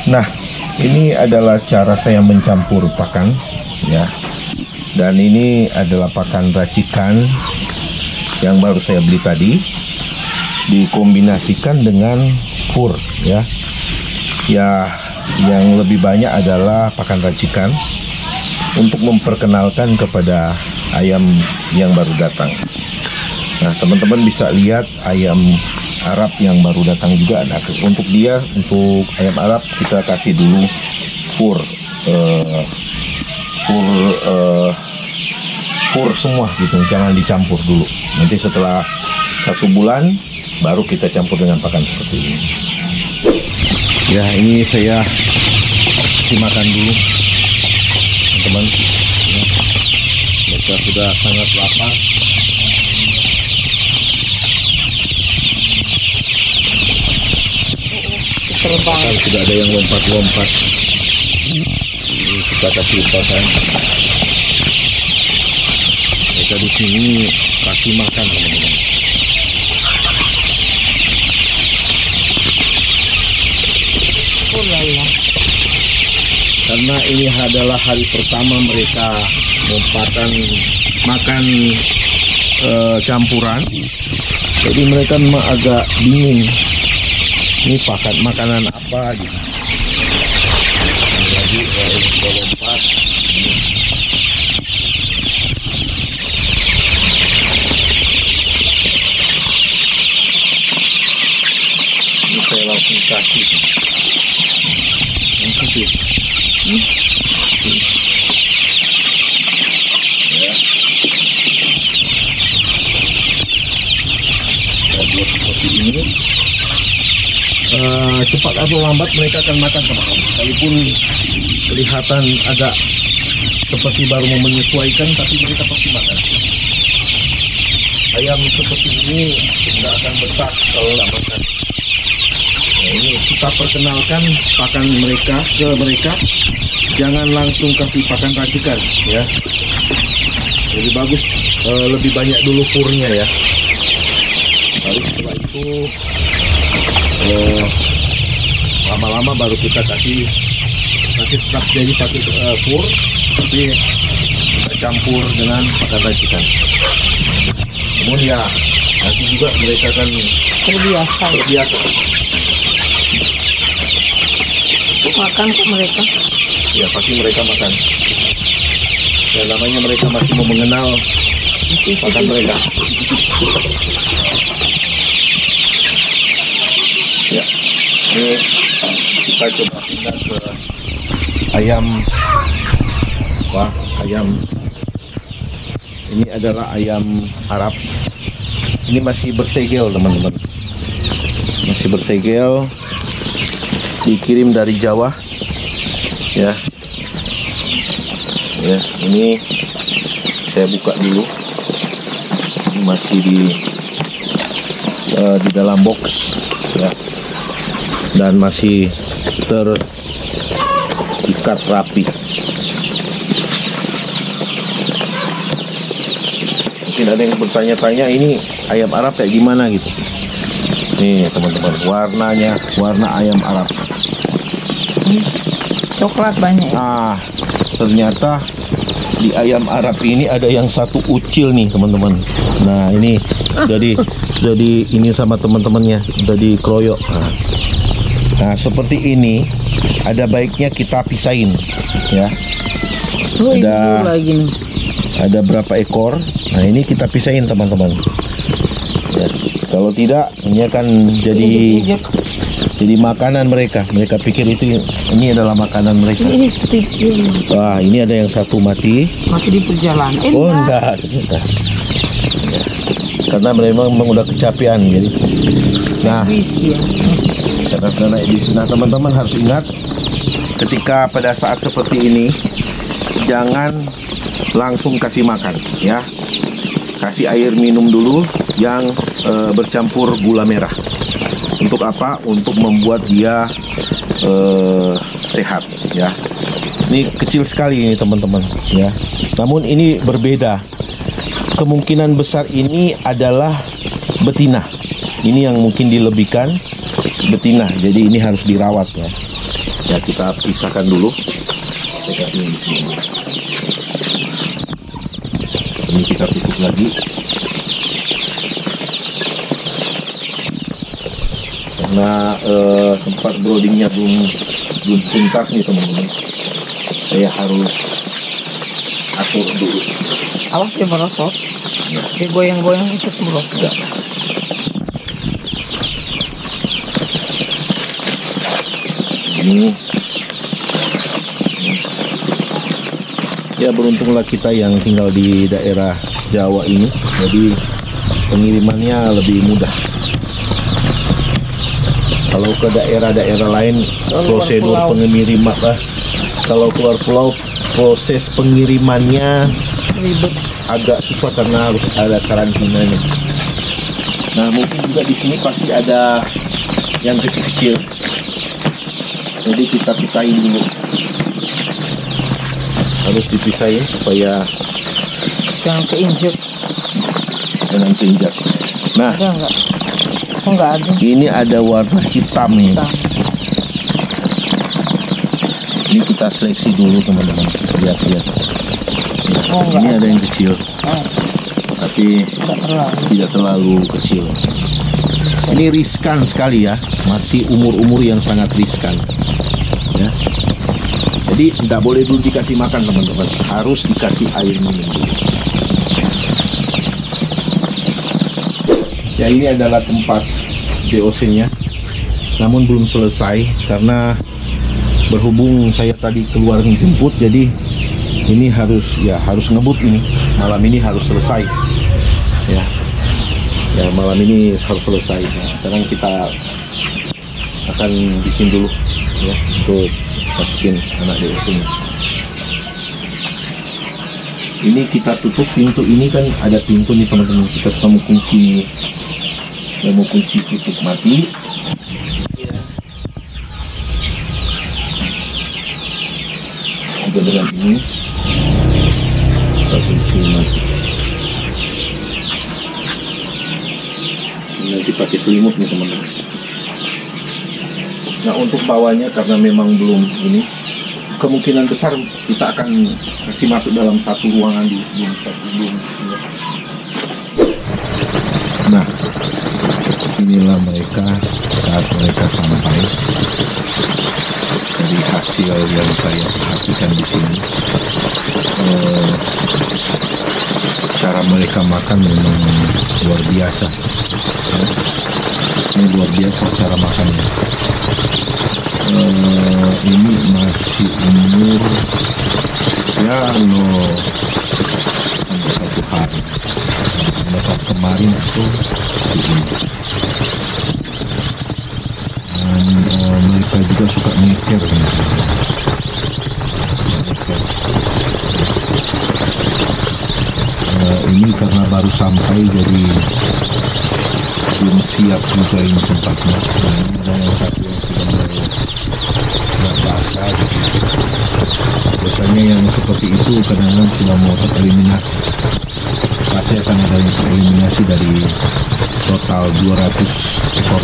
Nah, ini adalah cara saya mencampur pakan, ya. Dan ini adalah pakan racikan yang baru saya beli tadi, dikombinasikan dengan fur, ya. Ya, yang lebih banyak adalah pakan racikan untuk memperkenalkan kepada ayam yang baru datang. Nah, teman-teman bisa lihat ayam Arab yang baru datang juga. Nah, untuk ayam Arab kita kasih dulu fur semua gitu, jangan dicampur dulu. Nanti setelah 1 bulan baru kita campur dengan pakan seperti ini. Ya, ini saya kasih makan dulu, teman-teman. Ya, mereka sudah sangat lapar. Bahkan sudah ada yang lompat-lompat. Ini kita kasih pakan. Mereka di sini kasih makan, teman-teman. Karena ini adalah hari pertama mereka makan campuran, jadi mereka memang agak bingung. Ini makanan apa gitu. Lagi sudah lompat. Ini saya langsung kasih. Ya. Kita buat seperti ini. Cepat atau lambat mereka akan makan, teman-teman. Sekalipun kelihatan agak seperti baru mau menyesuaikan, tapi mereka pasti makan. Ayam seperti ini tidak akan besar kalau tidak makan. Nah, ini kita perkenalkan pakan mereka ke mereka. Jangan langsung kasih pakan racikan, ya. Jadi bagus lebih banyak dulu furnya, ya. Baru setelah itu lama-lama baru kita kasih tetap jadi pakai fur, tapi kita campur dengan pakan racikan. Namun ya nanti juga mereka akan terbiasa. Makan kok mereka. Ya pasti mereka makan. Ya namanya mereka masih mau mengenal pakan mereka. Ya, ini kita coba pindah ke ayam. Ini adalah ayam Arab. Ini masih bersegel, teman-teman. Masih bersegel. Dikirim dari Jawa. Ya. Ya, ini saya buka dulu. Ini masih di dalam box, ya. Dan masih terikat rapi. Mungkin ada yang bertanya-tanya, ini ayam Arab kayak gimana gitu. Nih teman-teman, warna ayam Arab. Coklat banyak. Ternyata di ayam Arab ini ada yang satu ucil nih, teman-teman. Nah, ini sudah di ini sama teman-temannya, sudah dikeroyok. Nah, seperti ini ada baiknya kita pisahin, ya. Ada berapa ekor? Nah, ini kita pisahin, teman-teman. Ya, kalau tidak, ini akan jadi makanan mereka. Mereka pikir ini adalah makanan mereka. Wah, ini ada yang satu mati. Mati di perjalanan. Enggak, ternyata. Ya, karena memang udah kecapean, jadi. Nah, karena edisi. Nah, teman-teman harus ingat, ketika pada saat seperti ini, jangan langsung kasih makan, ya. Kasih air minum dulu yang bercampur gula merah. Untuk apa? Untuk membuat dia sehat, ya. Ini kecil sekali ini, teman-teman, ya. Namun ini berbeda. Kemungkinan besar ini adalah betina. Ini yang mungkin dilebihkan betina. Jadi ini harus dirawat, ya. Ya, kita pisahkan dulu TKP di sini. Ini kita tutup lagi. Karena tempat broodingnya belum tuntas nih teman-teman. Saya harus atur dulu. Awas dia merosot. Ya. Dia goyang-goyang ikut merosot. Ini ya, beruntunglah kita yang tinggal di daerah Jawa ini, jadi pengirimannya lebih mudah. Kalau ke daerah-daerah lain, prosedur pengiriman kalau keluar pulau, proses pengirimannya Ribet. agak susah karena harus ada karantinanya. Nah, mungkin juga di sini pasti ada yang kecil-kecil. Jadi kita pisahin dulu. Harus dipisahin supaya Jangan keinjek. jangan keinjak. Nah, Ada nggak? Oh nggak ada. ini ada warna hitam nih. Hitam. Ini kita seleksi dulu teman-teman. Lihat-lihat. Oh nggak Ini ada. ada yang kecil, Oh, tapi nggak terlalu. tidak terlalu kecil. Ini riskan sekali ya, masih umur-umur yang sangat riskan. Ya. Jadi tidak boleh dulu dikasih makan teman-teman, harus dikasih air minum dulu. Ya, ini adalah tempat DOC-nya, namun belum selesai karena berhubung saya tadi keluar menjemput, jadi ini harus ngebut ini. Malam ini harus selesai. Ya, malam ini harus selesai. Nah, sekarang kita akan bikin dulu ya untuk masukin anak DOC-nya. Ini kita tutup pintu ini, kan ada pintu nih teman-teman. Kita sudah mau kunci tutup mati. Juga dengan ini kita kunci mati. Ini nanti pakai selimut nih teman-teman. Nah, untuk bawahnya karena memang belum ini, kemungkinan besar kita akan kasih masuk dalam satu ruangan di belum. Nah, inilah mereka saat mereka sampai. Dari hasil yang saya perhatikan di sini, cara mereka makan memang luar biasa. Ini luar biasa cara makannya. Ini masih umur ya satu hari. Dapat kemarin itu begini. Dan mereka juga suka nyeker. Ini karena baru sampai jadi belum siap juga ini tempatnya. Ini ada yang satu yang sudah mulai basah. Biasanya yang seperti itu kadang-kadang sudah mau tereliminasi. Pasti akan ada yang tereliminasi dari total 200 ekor.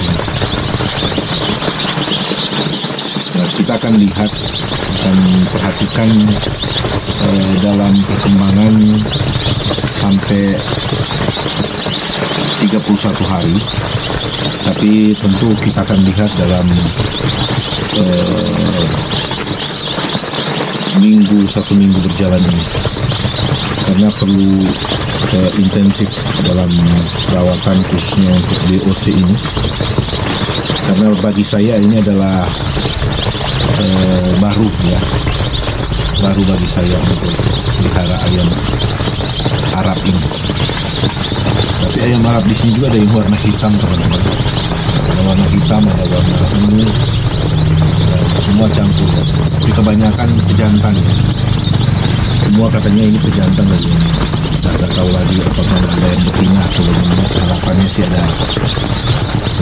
Nah, kita akan lihat, akan perhatikan dalam perkembangan sampai 31 hari. Tapi tentu kita akan lihat dalam satu minggu berjalan ini, karena perlu intensif dalam perawatan khususnya untuk DOC ini. Karena bagi saya ini adalah baru bagi saya untuk pelihara ayam Arab ini. Tapi ayam Arab di sini juga ada yang warna hitam teman-teman. Ada warna hitam, ada warna ungu, semua campur. Tapi kebanyakan pejantan ya. Semua katanya ini pejantan lagi. Tidak tahu lagi apakah ada yang betina atau bagaimana. Harapannya sih ada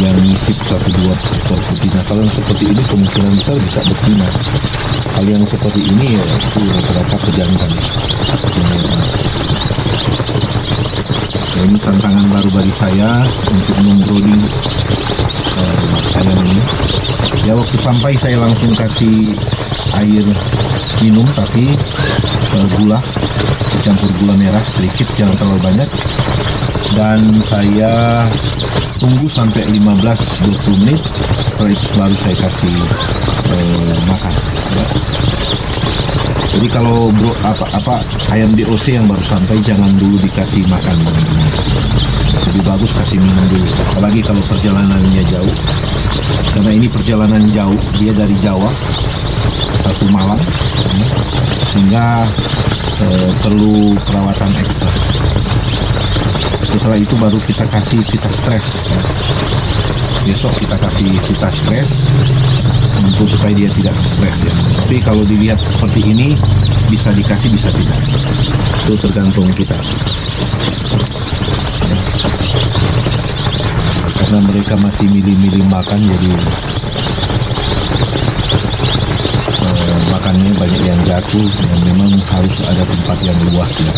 yang nyisip 1-2 ekor betina. Kalau yang seperti ini kemungkinan besar bisa betina. Kalau yang seperti ini ya itu rata-rata pejantan. Nah, ini ini tantangan baru bagi saya untuk membrowing ayam ini. Ya, waktu sampai saya langsung kasih air minum, tapi gula, dicampur gula merah sedikit, jangan terlalu banyak. Dan saya tunggu sampai 15-20 menit, setelah itu baru saya kasih makan. Ya. Jadi kalau ayam DOC yang baru sampai jangan dulu dikasih makan, teman-teman. Lebih bagus kasih minum dulu, apalagi kalau perjalanannya jauh. Karena ini perjalanan jauh, dia dari Jawa satu Malang, sehingga perlu perawatan ekstra. Setelah itu baru kita kasih vita stres. Besok kita kasih vita stres untuk supaya dia tidak stres ya. Tapi kalau dilihat seperti ini, bisa dikasih bisa tidak. Itu tergantung kita. Ya. Karena mereka masih milih-milih makan, jadi makannya banyak yang jatuh, dan memang harus ada tempat yang luas ya.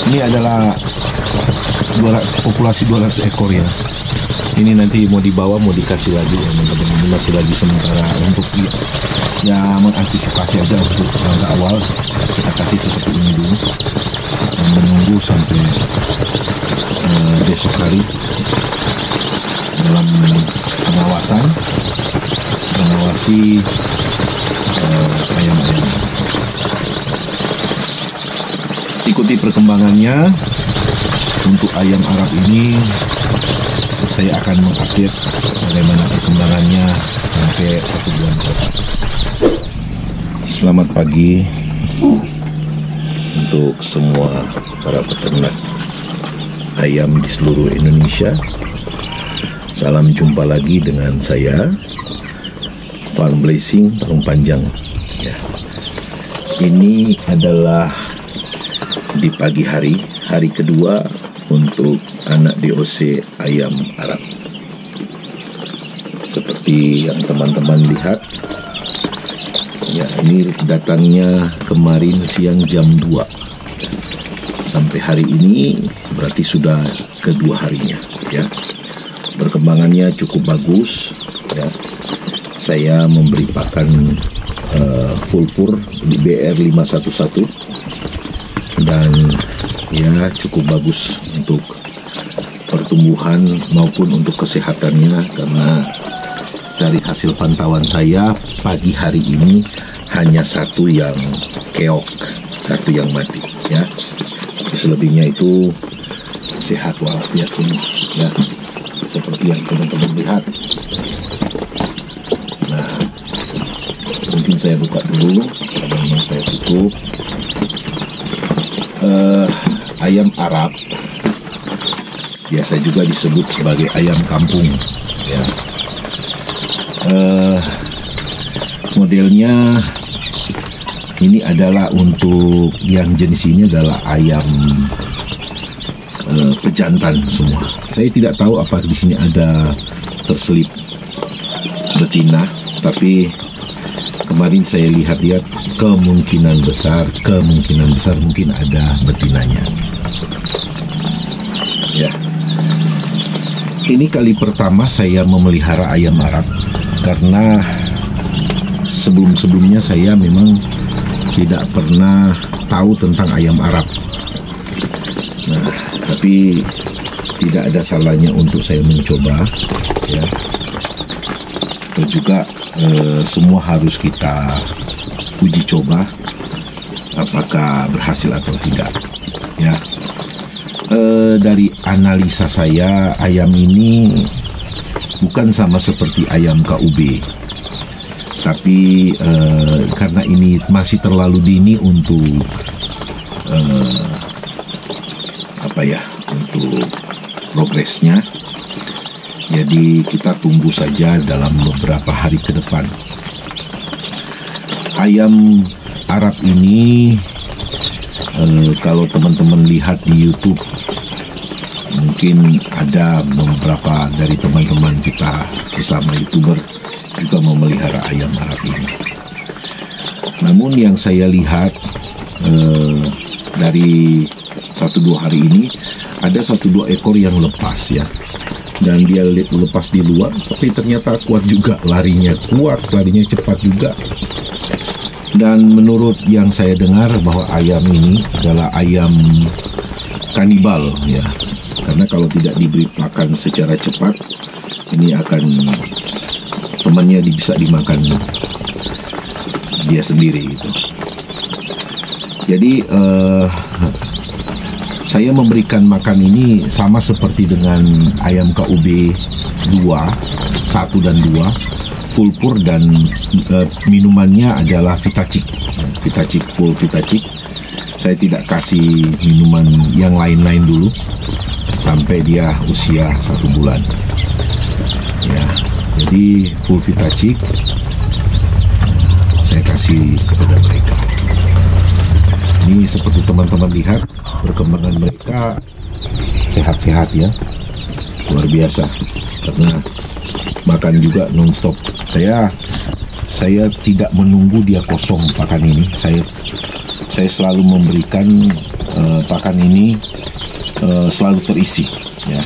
Ini adalah populasi 200 ekor ya. Ini nanti mau dibawa, mau dikasih lagi ya, teman-teman. Ini masih lagi sementara untuk ya mengantisipasi aja untuk langkah awal. Kita kasih seperti ini dulu dan menunggu sampai besok hari dalam pengawasan, mengawasi ayam-ayam. Ikuti perkembangannya. Untuk ayam Arab ini saya akan mengupdate bagaimana perkembangannya sampai 1 bulan ke depan. Selamat pagi untuk semua para peternak ayam di seluruh Indonesia. Salam jumpa lagi dengan saya, Farm Blessing Parung Panjang. Ya. Ini adalah di pagi hari kedua untuk anak DOC ayam Arab. Seperti yang teman-teman lihat, ya ini datangnya kemarin siang jam 2. Sampai hari ini berarti sudah kedua harinya ya. Perkembangannya cukup bagus ya. Saya memberi pakan full pur di BR511 dan ya cukup bagus untuk pertumbuhan maupun untuk kesehatannya, karena dari hasil pantauan saya pagi hari ini hanya satu yang keok, satu yang mati ya. Selebihnya itu sehat walafiat semua ya, seperti yang teman-teman lihat. Nah, mungkin saya buka dulu, karena saya tutup. Ayam Arab biasa juga disebut sebagai ayam kampung ya. Modelnya ini adalah untuk yang jenis ini adalah ayam pejantan semua. Saya tidak tahu apa di sini ada terselip betina, tapi kemarin saya lihat-lihat kemungkinan besar mungkin ada betinanya. Ya. Ini kali pertama saya memelihara ayam Arab, karena sebelum-sebelumnya saya memang tidak pernah tahu tentang ayam Arab. Nah, tapi tidak ada salahnya untuk saya mencoba ya. Dan juga semua harus kita uji coba apakah berhasil atau tidak ya. Dari analisa saya, ayam ini bukan sama seperti ayam KUB, tapi karena ini masih terlalu dini untuk untuk progresnya, jadi kita tunggu saja dalam beberapa hari ke depan. Ayam Arab ini kalau teman-teman lihat di YouTube, mungkin ada beberapa dari teman-teman kita sesama YouTuber juga memelihara ayam Arab ini. Namun yang saya lihat dari 1-2 hari ini ada 1-2 ekor yang lepas ya, dan dia lepas di luar, tapi ternyata kuat juga larinya, larinya cepat juga. Dan menurut yang saya dengar bahwa ayam ini adalah ayam kanibal ya, karena kalau tidak diberi pakan secara cepat, ini akan temannya bisa dimakan dia sendiri gitu. Jadi saya memberikan makan ini sama seperti dengan ayam KUB 1 dan 2, full pur, dan minumannya adalah Vitacik, full Vitacik. Saya tidak kasih minuman yang lain-lain dulu sampai dia usia 1 bulan ya. Jadi full Vitacik saya kasih kepada mereka. Ini seperti teman-teman lihat, perkembangan mereka sehat-sehat ya, luar biasa, karena makan juga non-stop. Saya tidak menunggu dia kosong pakan ini. Saya selalu memberikan pakan ini selalu terisi ya,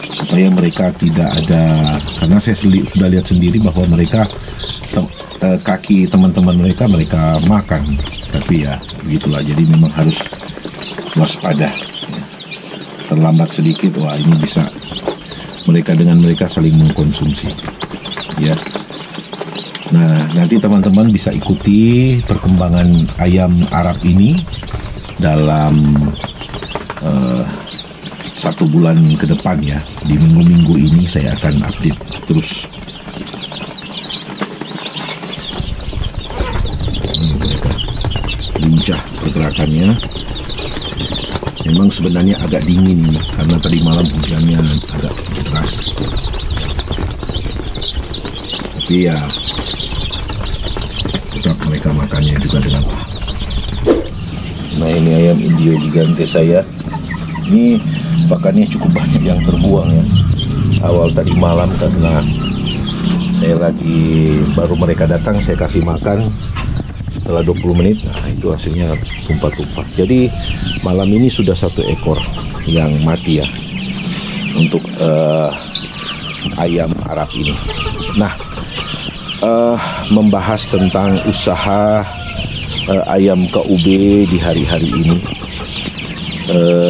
supaya mereka tidak ada, karena saya sudah lihat sendiri bahwa mereka kaki teman-teman mereka makan, tapi ya begitulah. Jadi memang harus waspada ya. Terlambat sedikit, wah ini bisa mereka saling mengkonsumsi ya. Nah, nanti teman-teman bisa ikuti perkembangan ayam Arab ini dalam 1 bulan ke depan ya. Di minggu-minggu ini saya akan update terus. Mereka lincah pergerakannya. Memang sebenarnya agak dingin karena tadi malam hujannya agak deras. Tapi ya tetap mereka makannya juga dengan lahap. Nah, ini ayam Indio Gigante saya. Ini pakannya cukup banyak yang terbuang ya. Awal tadi malam karena baru mereka datang, saya kasih makan. Setelah 20 menit, nah itu hasilnya tumpah-tumpah. Jadi malam ini sudah 1 ekor yang mati ya untuk ayam Arab ini. Nah, membahas tentang usaha ayam KUB di hari-hari ini.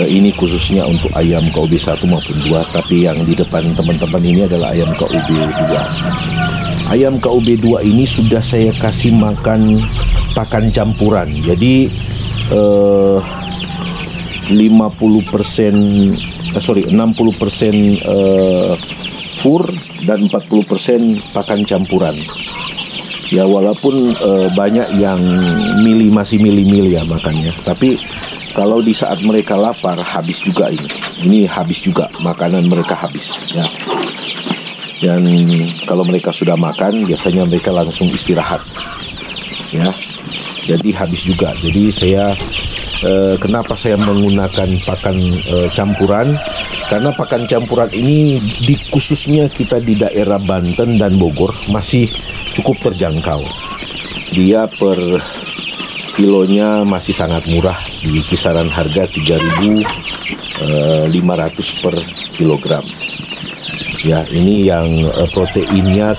Ini khususnya untuk ayam KUB 1 maupun 2, tapi yang di depan teman-teman ini adalah ayam KUB 2. Ayam KUB 2 ini sudah saya kasih makan pakan campuran. Jadi 60% fur dan 40% pakan campuran. Ya walaupun banyak yang masih milih-milih ya makannya, tapi kalau di saat mereka lapar habis juga ini habis juga, makanan mereka habis ya. Dan kalau mereka sudah makan, biasanya mereka langsung istirahat ya. Jadi habis juga. Jadi kenapa saya menggunakan pakan campuran? Karena pakan campuran ini khususnya kita di daerah Banten dan Bogor masih cukup terjangkau. Dia per kilonya masih sangat murah, di kisaran harga 3.500 per kilogram. Ya, ini yang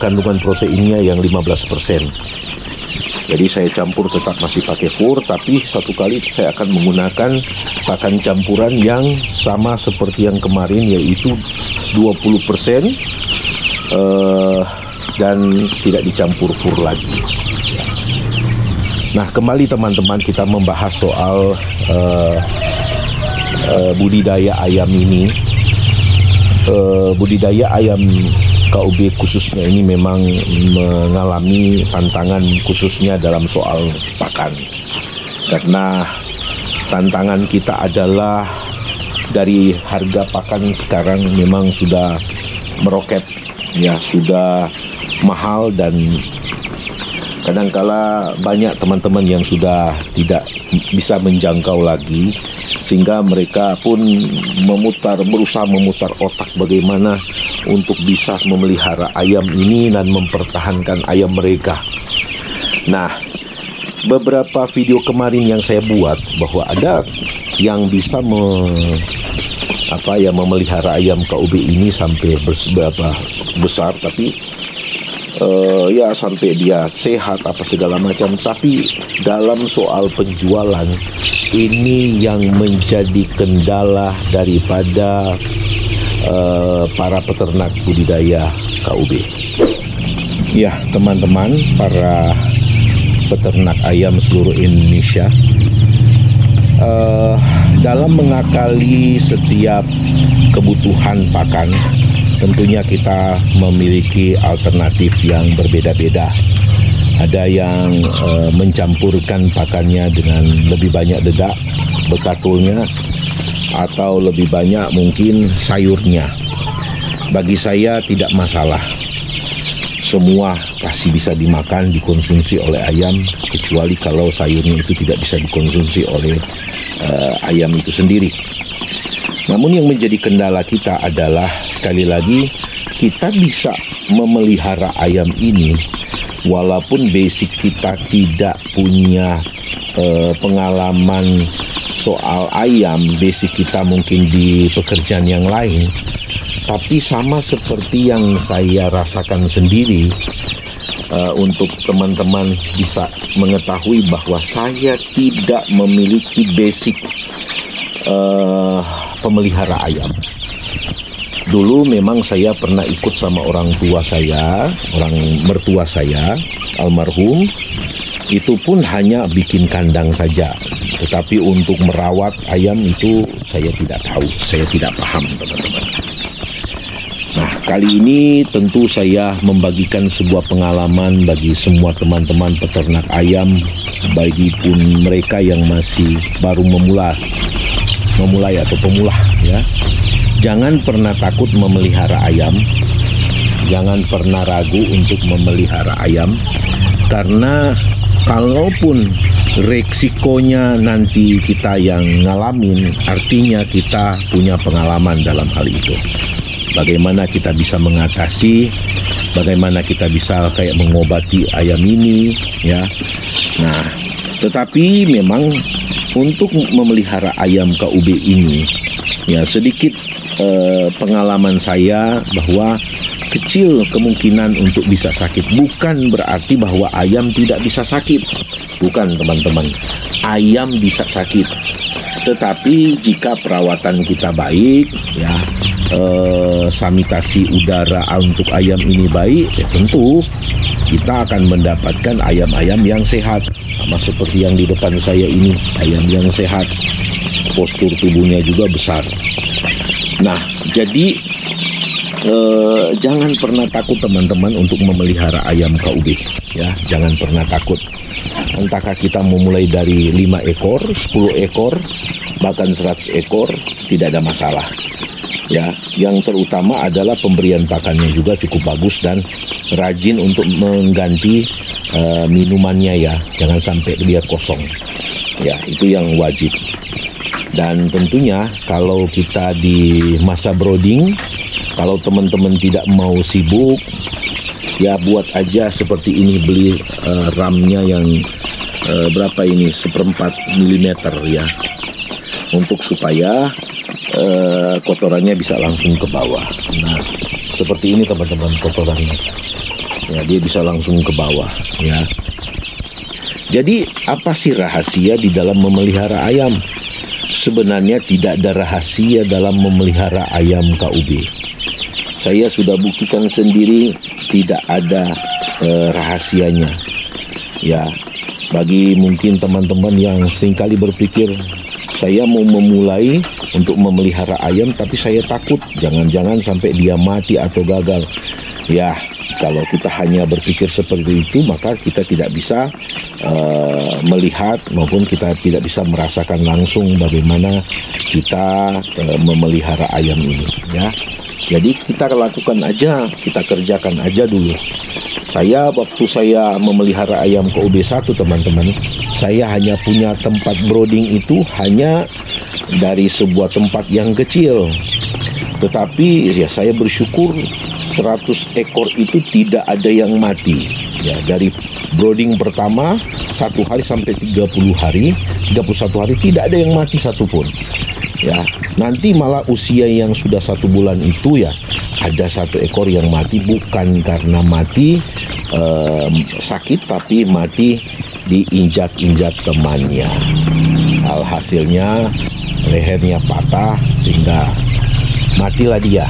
kandungan proteinnya yang 15%. Jadi saya campur tetap masih pakai fur, tapi satu kali saya akan menggunakan pakan campuran yang sama seperti yang kemarin, yaitu 20% dan tidak dicampur fur lagi. Nah, kembali teman-teman, kita membahas soal budidaya ayam ini. Budidaya ayam KUB khususnya ini memang mengalami tantangan khususnya dalam soal pakan. Karena tantangan kita adalah dari harga pakan sekarang memang sudah meroket, ya sudah mahal, dan kadangkala banyak teman-teman yang sudah tidak bisa menjangkau lagi, sehingga mereka pun berusaha memutar otak bagaimana untuk bisa memelihara ayam ini dan mempertahankan ayam mereka. Nah, beberapa video kemarin yang saya buat bahwa ada yang bisa memelihara ayam KUB ini sampai besar, tapi ya sampai dia sehat apa segala macam. Tapi dalam soal penjualan ini yang menjadi kendala daripada para peternak budidaya KUB. Ya teman-teman, para peternak ayam seluruh Indonesia, dalam mengakali setiap kebutuhan pakan, tentunya kita memiliki alternatif yang berbeda-beda. Ada yang mencampurkan pakannya dengan lebih banyak dedak, bekatulnya, atau lebih banyak mungkin sayurnya. Bagi saya tidak masalah. Semua pasti bisa dimakan, dikonsumsi oleh ayam, kecuali kalau sayurnya itu tidak bisa dikonsumsi oleh ayam itu sendiri. Namun yang menjadi kendala kita adalah, sekali lagi, kita bisa memelihara ayam ini walaupun basic kita tidak punya pengalaman soal ayam, basic kita mungkin di pekerjaan yang lain. Tapi sama seperti yang saya rasakan sendiri, untuk teman-teman bisa mengetahui bahwa saya tidak memiliki basic pemelihara ayam. Dulu memang saya pernah ikut sama orang mertua saya, almarhum. Itu pun hanya bikin kandang saja. Tetapi untuk merawat ayam itu saya tidak tahu, saya tidak paham, teman-teman. Nah, kali ini tentu saya membagikan sebuah pengalaman bagi semua teman-teman peternak ayam, bagi pun mereka yang masih baru memulai atau pemula, ya. Jangan pernah takut memelihara ayam. Jangan pernah ragu untuk memelihara ayam, karena kalaupun resikonya nanti kita yang ngalamin, artinya kita punya pengalaman dalam hal itu. Bagaimana kita bisa mengatasi, bagaimana kita bisa kayak mengobati ayam ini, ya. Nah, tetapi memang untuk memelihara ayam KUB ini, ya sedikit pengalaman saya bahwa kecil kemungkinan untuk bisa sakit. Bukan berarti bahwa ayam tidak bisa sakit. Bukan, teman-teman. Ayam bisa sakit. Tetapi jika perawatan kita baik, ya, sanitasi udara untuk ayam ini baik, ya tentu kita akan mendapatkan ayam-ayam yang sehat. Sama seperti yang di depan saya ini, ayam yang sehat. Postur tubuhnya juga besar. Nah, jadi jangan pernah takut teman-teman untuk memelihara ayam KUB, ya. Jangan pernah takut. Entahkah kita memulai dari 5 ekor, 10 ekor, bahkan 100 ekor, tidak ada masalah. Ya, yang terutama adalah pemberian pakannya juga cukup bagus dan rajin untuk mengganti minumannya, ya. Jangan sampai dia kosong. Ya, itu yang wajib. Dan tentunya kalau kita di masa brooding, kalau teman-teman tidak mau sibuk, ya buat aja seperti ini, beli ramnya yang berapa ini, 1/4 milimeter, ya, untuk supaya kotorannya bisa langsung ke bawah. Nah, seperti ini teman-teman kotorannya, ya, dia bisa langsung ke bawah, ya. Jadi apa sih rahasia di dalam memelihara ayam? Sebenarnya tidak ada rahasia dalam memelihara ayam KUB. Saya sudah buktikan sendiri, tidak ada rahasianya. Ya, bagi mungkin teman-teman yang seringkali berpikir, saya mau memulai untuk memelihara ayam, tapi saya takut jangan-jangan sampai dia mati atau gagal. Ya, kalau kita hanya berpikir seperti itu, maka kita tidak bisa melihat maupun kita tidak bisa merasakan langsung bagaimana kita memelihara ayam ini, ya. Jadi kita lakukan aja, kita kerjakan aja dulu. Waktu saya memelihara ayam KUB 1, teman-teman, saya hanya punya tempat brooding itu hanya dari sebuah tempat yang kecil. Tetapi ya saya bersyukur 100 ekor itu tidak ada yang mati. Ya, dari brooding pertama 1 hari sampai 30 hari, 31 hari tidak ada yang mati satupun. Ya, nanti malah usia yang sudah 1 bulan itu ya ada 1 ekor yang mati, bukan karena mati sakit, tapi mati diinjak-injak temannya. Alhasilnya lehernya patah sehingga matilah dia.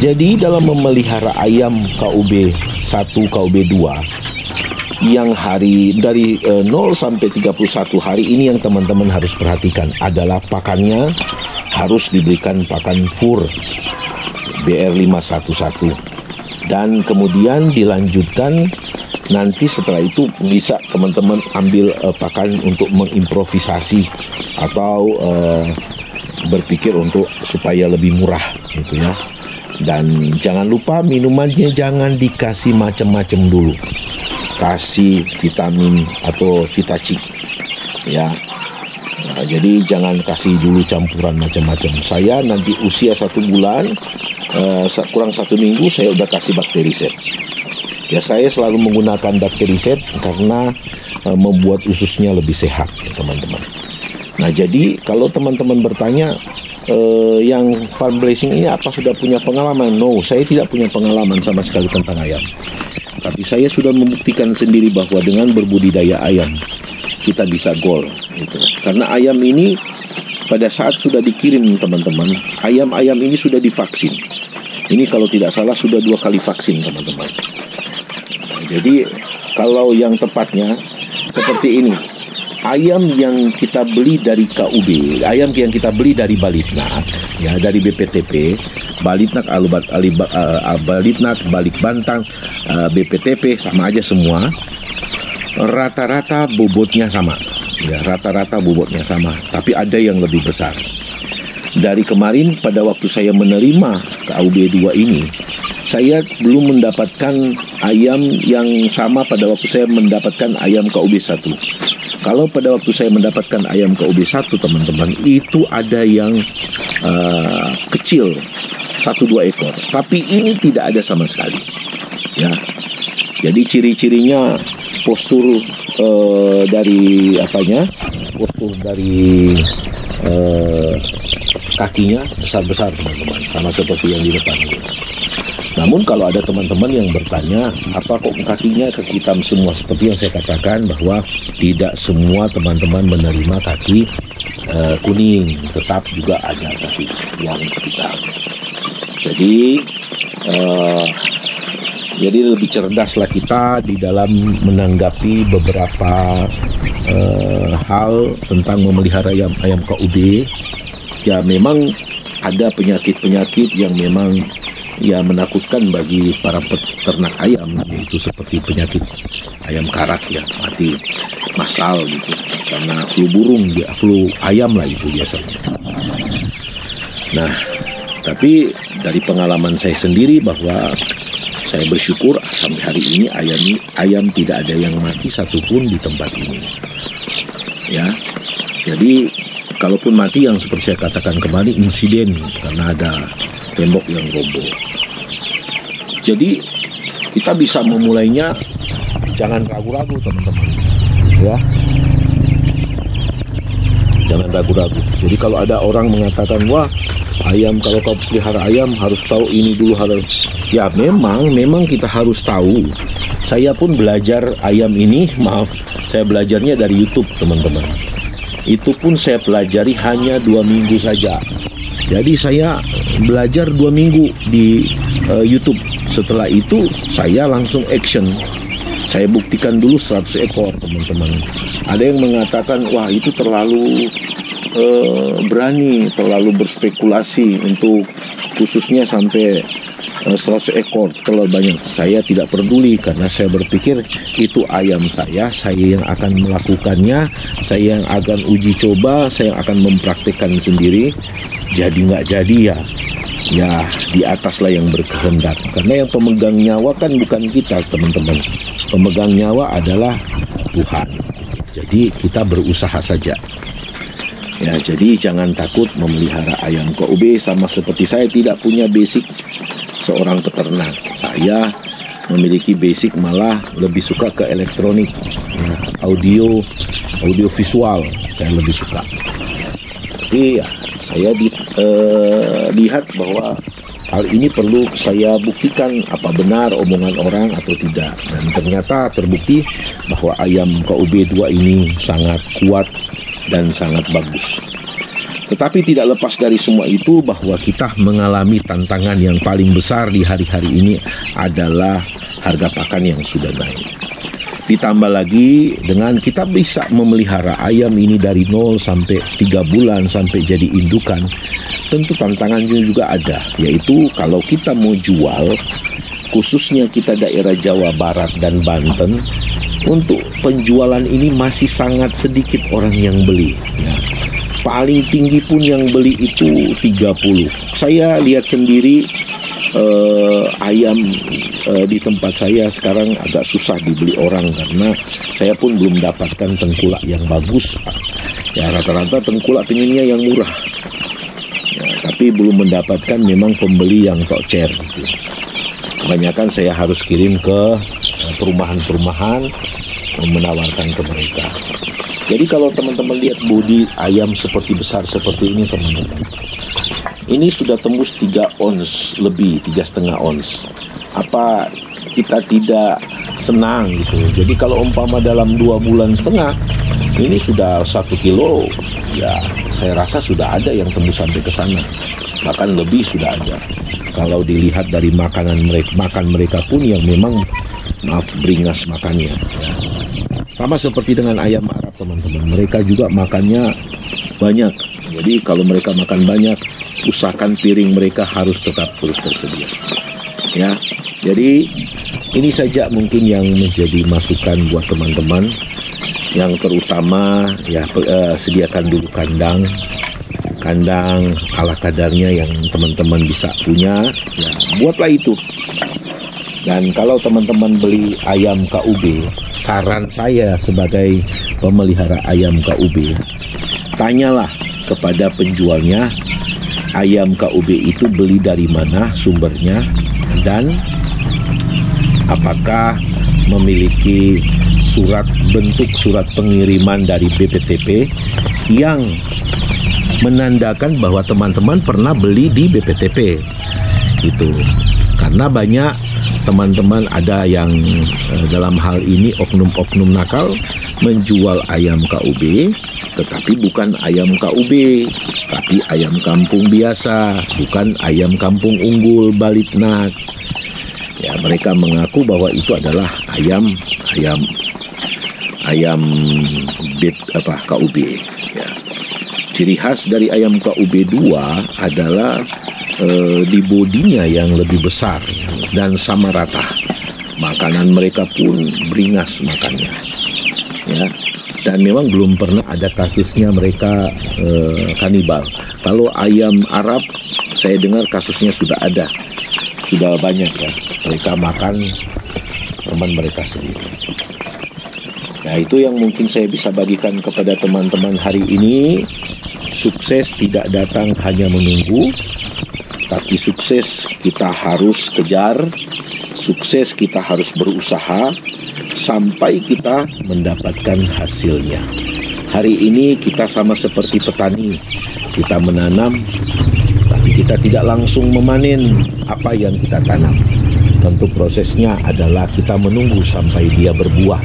Jadi dalam memelihara ayam KUB 1, KUB 2 yang hari dari 0 sampai 31 hari ini, yang teman-teman harus perhatikan adalah pakannya harus diberikan pakan fur BR511, dan kemudian dilanjutkan nanti setelah itu bisa teman-teman ambil pakan untuk mengimprovisasi atau berpikir untuk supaya lebih murah gitu ya. Dan jangan lupa minumannya jangan dikasih macam-macam dulu, kasih vitamin atau Vitacik ya. Nah, jadi jangan kasih dulu campuran macam-macam. Saya nanti usia 1 bulan kurang 1 minggu saya udah kasih Bacteriset. Ya, saya selalu menggunakan Bacteriset karena membuat ususnya lebih sehat ya teman-teman. Nah, jadi kalau teman-teman bertanya yang farm blessing ini apa sudah punya pengalaman? No, saya tidak punya pengalaman sama sekali tentang ayam. Tapi saya sudah membuktikan sendiri bahwa dengan berbudidaya ayam kita bisa goal gitu. Karena ayam ini pada saat sudah dikirim teman-teman, ayam-ayam ini sudah divaksin. Ini kalau tidak salah sudah 2 kali vaksin teman-teman. Nah, jadi kalau yang tepatnya seperti ini. Ayam yang kita beli dari KUB, ayam yang kita beli dari Balitnak, ya dari BPTP, Balitnak, Balitnak, Balik Bantang, BPTP sama aja semua. Rata-rata bobotnya sama, ya rata-rata bobotnya sama. Tapi ada yang lebih besar. Dari kemarin pada waktu saya menerima KUB 2 ini, saya belum mendapatkan ayam yang sama pada waktu saya mendapatkan ayam KUB 1. Kalau pada waktu saya mendapatkan ayam KUB 1 teman-teman, itu ada yang kecil 1-2 ekor, tapi ini tidak ada sama sekali ya. Jadi ciri-cirinya postur dari postur dari kakinya besar-besar teman-teman, sama seperti yang di depan ini. Namun kalau ada teman-teman yang bertanya, apa kok kakinya kaki hitam semua, seperti yang saya katakan bahwa tidak semua teman-teman menerima kaki kuning, tetap juga ada kaki yang hitam. Jadi lebih cerdaslah kita di dalam menanggapi beberapa hal tentang memelihara ayam KUB. Ya memang ada penyakit-penyakit yang memang ya menakutkan bagi para peternak ayam, yaitu seperti penyakit ayam karat ya, mati massal gitu, karena flu burung, ya, flu ayam lah itu biasanya. Nah, tapi dari pengalaman saya sendiri bahwa saya bersyukur sampai hari ini ayam tidak ada yang mati satupun di tempat ini. Ya, jadi kalaupun mati yang seperti saya katakan kemarin insiden karena ada tembok yang roboh. Jadi kita bisa memulainya, jangan ragu-ragu teman-teman ya, jangan ragu-ragu. Jadi kalau ada orang mengatakan, wah ayam, kalau kau pelihara ayam harus tahu ini dulu, ya memang kita harus tahu. Saya pun belajar ayam ini, saya belajarnya dari YouTube teman-teman. Itu pun saya pelajari hanya 2 minggu saja. Jadi saya belajar 2 minggu di YouTube. Setelah itu saya langsung action. Saya buktikan dulu 100 ekor teman-teman. Ada yang mengatakan, wah itu terlalu berani, terlalu berspekulasi untuk khususnya sampai 100 ekor, terlalu banyak. Saya tidak peduli karena saya berpikir itu ayam saya yang akan melakukannya, saya yang akan uji coba, saya yang akan mempraktikkan sendiri. Jadi nggak jadi ya di ataslah yang berkehendak. Karena yang pemegang nyawa kan bukan kita teman-teman, pemegang nyawa adalah Tuhan. Jadi kita berusaha saja. Ya, jadi jangan takut memelihara ayam KUB. Sama seperti saya tidak punya basic seorang peternak. Saya memiliki basic, malah lebih suka ke elektronik, ya, audio visual saya lebih suka. Tapi ya, saya lihat bahwa hal ini perlu saya buktikan apa benar omongan orang atau tidak. Dan ternyata terbukti bahwa ayam KUB 2 ini sangat kuat dan sangat bagus. Tetapi tidak lepas dari semua itu bahwa kita mengalami tantangan yang paling besar di hari-hari ini adalah harga pakan yang sudah naik. Ditambah lagi dengan kita bisa memelihara ayam ini dari 0 sampai 3 bulan sampai jadi indukan, tentu tantangannya juga ada, yaitu kalau kita mau jual, khususnya kita daerah Jawa Barat dan Banten, untuk penjualan ini masih sangat sedikit orang yang beli, ya. Paling tinggi pun yang beli itu 30. Saya lihat sendiri ayam di tempat saya sekarang agak susah dibeli orang karena saya pun belum dapatkan tengkulak yang bagus. Ya, rata-rata tengkulak pengennya yang murah. Ya, tapi belum mendapatkan memang pembeli yang tokcer gitu. Kebanyakan saya harus kirim ke perumahan-perumahan menawarkan ke mereka. Jadi kalau teman-teman lihat bodi ayam seperti besar seperti ini teman-teman, ini sudah tembus 3 ons lebih, 3,5 ons. Apa kita tidak senang gitu? Jadi kalau umpama dalam 2,5 bulan, ini sudah 1 kilo, ya saya rasa sudah ada yang tembus sampai ke sana. Bahkan lebih sudah ada. Kalau dilihat dari makan mereka pun yang memang beringas makannya. Ya. Sama seperti dengan ayam Arab teman-teman, mereka juga makannya banyak. Jadi kalau mereka makan banyak, usahakan piring mereka harus tetap terus tersedia. Ya, jadi ini saja mungkin yang menjadi masukan buat teman-teman. Yang terutama ya sediakan dulu kandang ala kadarnya yang teman-teman bisa punya. Ya, buatlah itu. Dan kalau teman-teman beli ayam KUB, saran saya sebagai pemelihara ayam KUB, tanyalah kepada penjualnya, ayam KUB itu beli dari mana sumbernya, dan apakah memiliki bentuk surat pengiriman dari BPTP yang menandakan bahwa teman-teman pernah beli di BPTP. Itu karena banyak teman-teman ada yang dalam hal ini oknum-oknum nakal menjual ayam KUB, tetapi bukan ayam KUB, tapi ayam kampung biasa, bukan ayam kampung unggul Balitnak. Ya, mereka mengaku bahwa itu adalah ayam KUB. Ya. Ciri khas dari ayam KUB 2 adalah di bodinya yang lebih besar dan sama rata. Makanan mereka pun beringas makannya, ya. Dan memang belum pernah ada kasusnya mereka kanibal. Kalau ayam Arab, saya dengar kasusnya sudah ada, sudah banyak ya. Mereka makan teman mereka sendiri. Nah, itu yang mungkin saya bisa bagikan kepada teman-teman hari ini. Sukses tidak datang hanya menunggu, tapi sukses kita harus kejar, sukses kita harus berusaha sampai kita mendapatkan hasilnya. Hari ini kita sama seperti petani, kita menanam, tapi kita tidak langsung memanen apa yang kita tanam. Tentu prosesnya adalah kita menunggu sampai dia berbuah.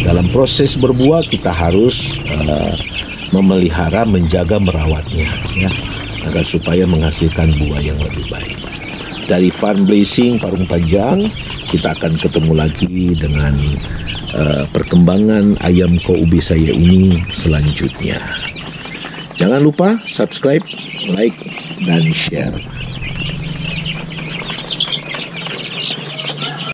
Dalam proses berbuah kita harus memelihara, menjaga, merawatnya, ya, agar supaya menghasilkan buah yang lebih baik. Dari Farm Blessing Parung Panjang, kita akan ketemu lagi dengan perkembangan ayam KUB saya ini selanjutnya. Jangan lupa subscribe, like, dan share.